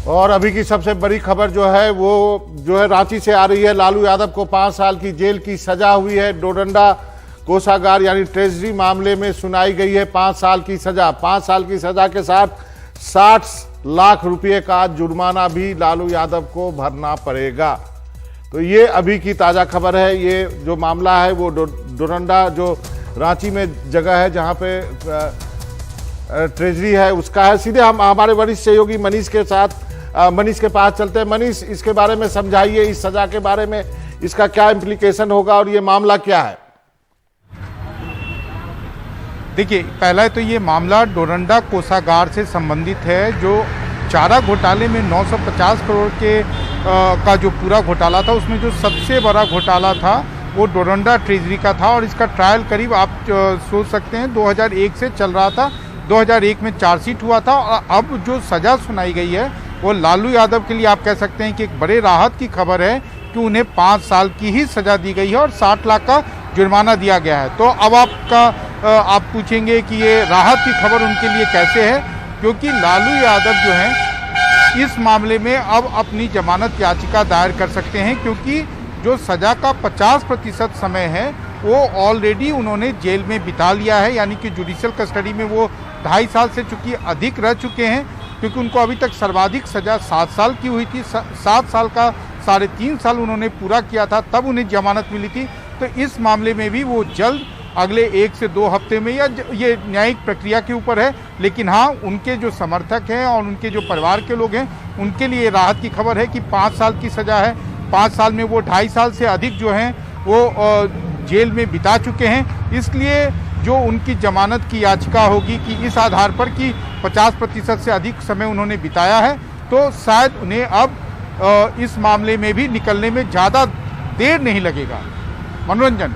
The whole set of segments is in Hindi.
और अभी की सबसे बड़ी खबर जो है रांची से आ रही है। लालू यादव को 5 साल की जेल की सजा हुई है। डोरंडा कोषागार यानी ट्रेजरी मामले में सुनाई गई है 5 साल की सजा। 5 साल की सजा के साथ 60 लाख रुपए का जुर्माना भी लालू यादव को भरना पड़ेगा। तो ये अभी की ताजा खबर है। ये जो मामला है वो डोरंडा जो रांची में जगह है जहां पे ट्रेजरी है उसका है। सीधे हम हमारे वरिष्ठ सहयोगी मनीष के पास चलते हैं। मनीष, इसके बारे में समझाइए, इस सजा के बारे में, इसका क्या इम्प्लीकेशन होगा और ये मामला क्या है? देखिए, पहला तो ये मामला डोरंडा कोषागार से संबंधित है, जो चारा घोटाले में 950 करोड़ का जो पूरा घोटाला था, उसमें जो सबसे बड़ा घोटाला था वो डोरंडा ट्रेजरी का था। और इसका ट्रायल करीब आप सोच सकते हैं 2001 से चल रहा था। 2001 में चार्जशीट हुआ था और अब जो सज़ा सुनाई गई है वो लालू यादव के लिए आप कह सकते हैं कि एक बड़े राहत की खबर है कि उन्हें 5 साल की ही सज़ा दी गई है और 60 लाख का जुर्माना दिया गया है। तो अब आप पूछेंगे कि ये राहत की खबर उनके लिए कैसे है, क्योंकि लालू यादव जो हैं इस मामले में अब अपनी जमानत याचिका दायर कर सकते हैं, क्योंकि जो सज़ा का 50% समय है वो ऑलरेडी उन्होंने जेल में बिता लिया है, यानी कि जुडिशियल कस्टडी में वो 2.5 साल से चूँकि अधिक रह चुके हैं, क्योंकि उनको अभी तक सर्वाधिक सज़ा 7 साल की हुई थी। 7 साल का 3.5 साल उन्होंने पूरा किया था, तब उन्हें जमानत मिली थी। तो इस मामले में भी वो जल्द अगले 1 से 2 हफ्ते में, या ये न्यायिक प्रक्रिया के ऊपर है, लेकिन हाँ, उनके जो समर्थक हैं और उनके जो परिवार के लोग हैं उनके लिए राहत की खबर है कि 5 साल की सज़ा है। 5 साल में वो 2.5 साल से अधिक जो हैं वो जेल में बिता चुके हैं। इसलिए जो उनकी जमानत की याचिका होगी कि इस आधार पर कि 50% से अधिक समय उन्होंने बिताया है, तो शायद उन्हें अब इस मामले में भी निकलने में ज़्यादा देर नहीं लगेगा। मनोरंजन।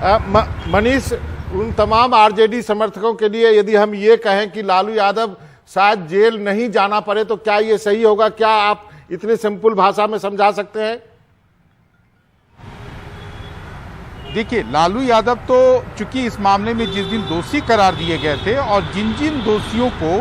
मनीष, उन तमाम आरजेडी समर्थकों के लिए यदि हम ये कहें कि लालू यादव शायद जेल नहीं जाना पड़े, तो क्या ये सही होगा? क्या आप इतने सिंपल भाषा में समझा सकते हैं? देखिए, लालू यादव तो चूंकि इस मामले में जिस दिन दोषी करार दिए गए थे और जिन जिन दोषियों को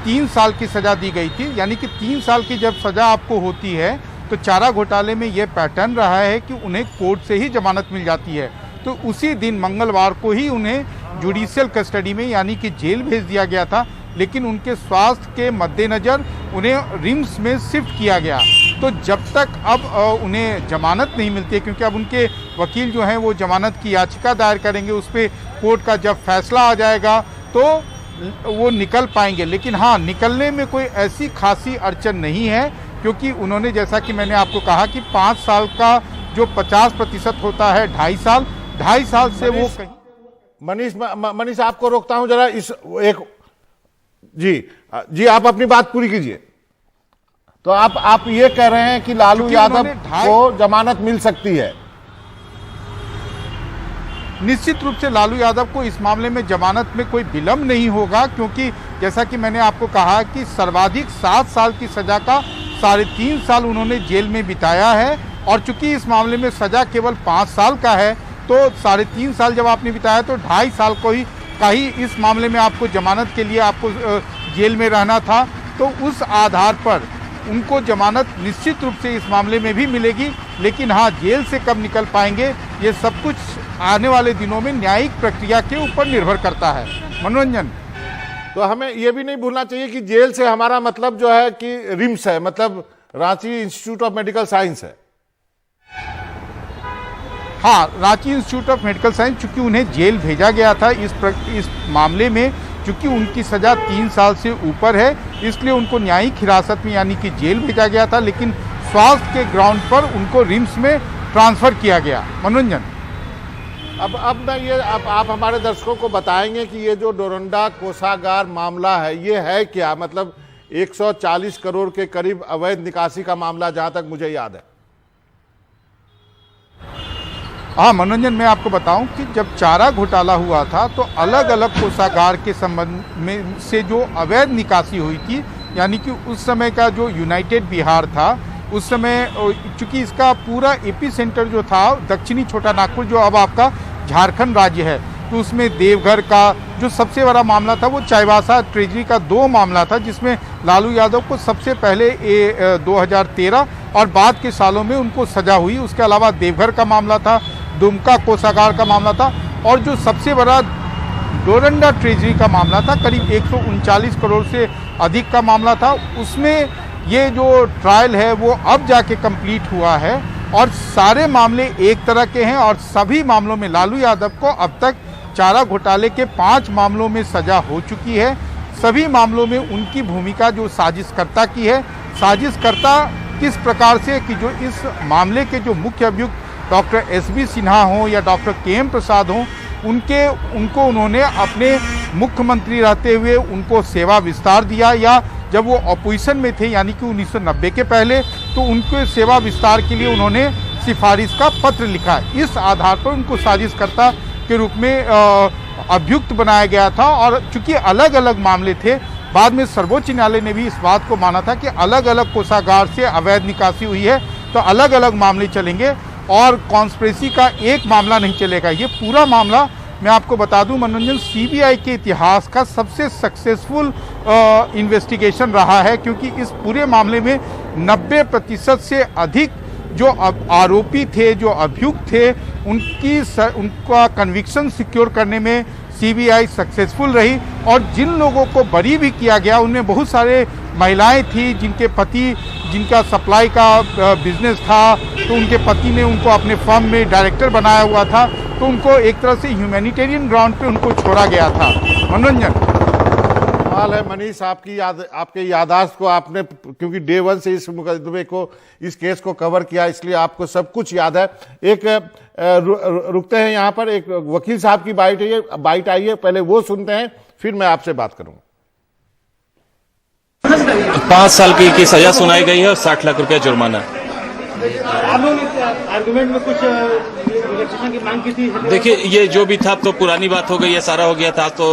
3 साल की सज़ा दी गई थी, यानी कि 3 साल की जब सज़ा आपको होती है तो चारा घोटाले में ये पैटर्न रहा है कि उन्हें कोर्ट से ही जमानत मिल जाती है। तो उसी दिन मंगलवार को ही उन्हें जुडिशियल कस्टडी में यानी कि जेल भेज दिया गया था, लेकिन उनके स्वास्थ्य के मद्देनज़र उन्हें रिम्स में शिफ्ट किया गया। तो जब तक अब उन्हें जमानत नहीं मिलती है, क्योंकि अब उनके वकील जो हैं वो जमानत की याचिका दायर करेंगे, उस पर कोर्ट का जब फैसला आ जाएगा तो वो निकल पाएंगे। लेकिन हाँ, निकलने में कोई ऐसी खासी अड़चन नहीं है, क्योंकि उन्होंने, जैसा कि मैंने आपको कहा कि 5 साल का जो 50% होता है 2.5 साल से वो कहीं। मनीष आपको रोकता हूं जरा, इस एक जी आप अपनी बात पूरी कीजिए। तो आप ये कह रहे हैं कि लालू यादव को जमानत मिल सकती है? निश्चित रूप से लालू यादव को इस मामले में जमानत में कोई विलंब नहीं होगा, क्योंकि जैसा कि मैंने आपको कहा कि सर्वाधिक 7 साल की सजा का 3.5 साल उन्होंने जेल में बिताया है, और चूंकि इस मामले में सजा केवल 5 साल का है, तो 3.5 साल जब आपने बिताया तो 2.5 साल का ही इस मामले में आपको जमानत के लिए आपको जेल में रहना था। तो उस आधार पर उनको जमानत निश्चित रूप से इस मामले में भी मिलेगी। लेकिन हाँ, जेल से कब निकल पाएंगे ये सब कुछ आने वाले दिनों में न्यायिक प्रक्रिया के ऊपर निर्भर करता है। मनोरंजन। तो हमें यह भी नहीं भूलना चाहिए कि जेल से हमारा मतलब जो है कि रिम्स है, मतलब Ranchi institute of medical science है। हाँ, Ranchi institute of medical science, चूंकि उन्हें जेल भेजा गया था इस मामले में, चूंकि उनकी सज़ा 3 साल से ऊपर है, इसलिए उनको न्यायिक हिरासत में यानी कि जेल भेजा गया था, लेकिन स्वास्थ्य के ग्राउंड पर उनको रिम्स में ट्रांसफ़र किया गया। मनोरंजन। अब मैं ये आप हमारे दर्शकों को बताएंगे कि ये जो डोरंडा कोषागार मामला है ये है क्या? मतलब 140 करोड़ के करीब अवैध निकासी का मामला, जहां तक मुझे याद है। हाँ मनोरंजन, मैं आपको बताऊं कि जब चारा घोटाला हुआ था तो अलग अलग कोषागार के संबंध में से जो अवैध निकासी हुई थी, यानी कि उस समय का जो यूनाइटेड बिहार था, उस समय चूंकि इसका पूरा एपी सेंटर जो था दक्षिणी छोटा नागपुर, जो अब आपका झारखंड राज्य है, तो उसमें देवघर का जो सबसे बड़ा मामला था वो चाईबासा ट्रेजरी का 2 मामला था, जिसमें लालू यादव को सबसे पहले 2013 और बाद के सालों में उनको सजा हुई। उसके अलावा देवघर का मामला था, दुमका कोषागार का मामला था, और जो सबसे बड़ा डोरंडा ट्रेजरी का मामला था, करीब 139 करोड़ से अधिक का मामला था। उसमें ये जो ट्रायल है वो अब जाके कंप्लीट हुआ है और सारे मामले एक तरह के हैं और सभी मामलों में लालू यादव को अब तक चारा घोटाले के 5 मामलों में सजा हो चुकी है। सभी मामलों में उनकी भूमिका जो साजिशकर्ता की है, साजिशकर्ता किस प्रकार से कि जो इस मामले के जो मुख्य अभियुक्त डॉक्टर एसबी सिन्हा हो या डॉक्टर केएम प्रसाद हो, उनको उन्होंने अपने मुख्यमंत्री रहते हुए उनको सेवा विस्तार दिया, या जब वो अपोजिशन में थे यानी कि 1990 के पहले, तो उनके सेवा विस्तार के लिए उन्होंने सिफारिश का पत्र लिखा। इस आधार पर उनको साजिशकर्ता के रूप में अभियुक्त बनाया गया था। और चूंकि अलग अलग मामले थे, बाद में सर्वोच्च न्यायालय ने भी इस बात को माना था कि अलग अलग कोषागार से अवैध निकासी हुई है तो अलग अलग मामले चलेंगे और कॉन्स्पिरेसी का एक मामला नहीं चलेगा। ये पूरा मामला मैं आपको बता दूं मनोरंजन, सीबीआई के इतिहास का सबसे सक्सेसफुल इन्वेस्टिगेशन रहा है, क्योंकि इस पूरे मामले में 90% से अधिक जो आरोपी थे, जो अभियुक्त थे, उनका कन्विक्शन सिक्योर करने में सीबीआई सक्सेसफुल रही। और जिन लोगों को बरी भी किया गया उनमें बहुत सारे महिलाएं थी जिनके पति, जिनका सप्लाई का बिजनेस था, तो उनके पति ने उनको अपने फर्म में डायरेक्टर बनाया हुआ था, तो उनको एक तरह से ह्यूमैनिटेरियन ग्राउंड पे उनको छोड़ा गया था। मनोरंजन सवाल है मनीष, आपके याददाश्त को आपने, क्योंकि डे 1 से इस मुकदमे को, इस केस को कवर किया, इसलिए आपको सब कुछ याद है। एक रुकते हैं यहाँ पर, एक वकील साहब की बाइट आई है, पहले वो सुनते हैं फिर मैं आपसे बात करूंगा। 5 साल की सजा सुनाई गई है और 60 लाख रुपया जुर्माना। आप लोगों ने आर्गुमेंट में कुछ रिलैक्सेशन की मांग की थी? देखिए, ये जो भी था तो पुरानी बात हो गई है, सारा हो गया था, तो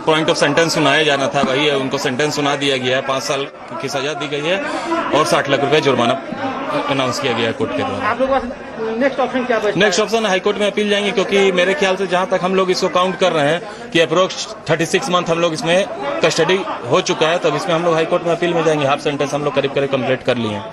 पॉइंट ऑफ सेंटेंस सुनाया जाना था, वही है, उनको सेंटेंस सुना दिया गया है। 5 साल की सजा दी गई है और 60 लाख रुपया जुर्माना अनाउंस किया गया है कोर्ट के द्वारा। आप लोगों का नेक्स्ट ऑप्शन क्या बचता है? नेक्स्ट ऑप्शन हाईकोर्ट में अपील जाएंगे, क्योंकि मेरे ख्याल से जहां तक हम लोग इसको काउंट कर रहे हैं कि अप्रोक्स 36 मंथ हम लोग इसमें कस्टडी हो चुका है, तब इसमें हम लोग हाईकोर्ट में अपील में जाएंगे। हाफ सेंटेंस हम लोग करीब कंप्लीट कर लिए हैं।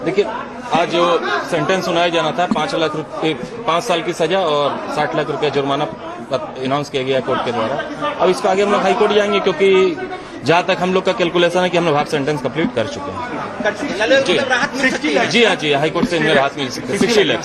देखिए, आज जो सेंटेंस सुनाया जाना था 5 साल की सजा और 60 लाख रुपया जुर्माना अनाउंस किया गया कोर्ट के द्वारा। अब इसको आगे हम लोग हाईकोर्ट जाएंगे, क्योंकि जहां तक हम लोग का कैलकुलेशन है कि हम लोग हाफ सेंटेंस कंप्लीट कर चुके हैं। जी हाँ, हाईकोर्ट से इनमें राहत मिल सकती है। 60 लाख।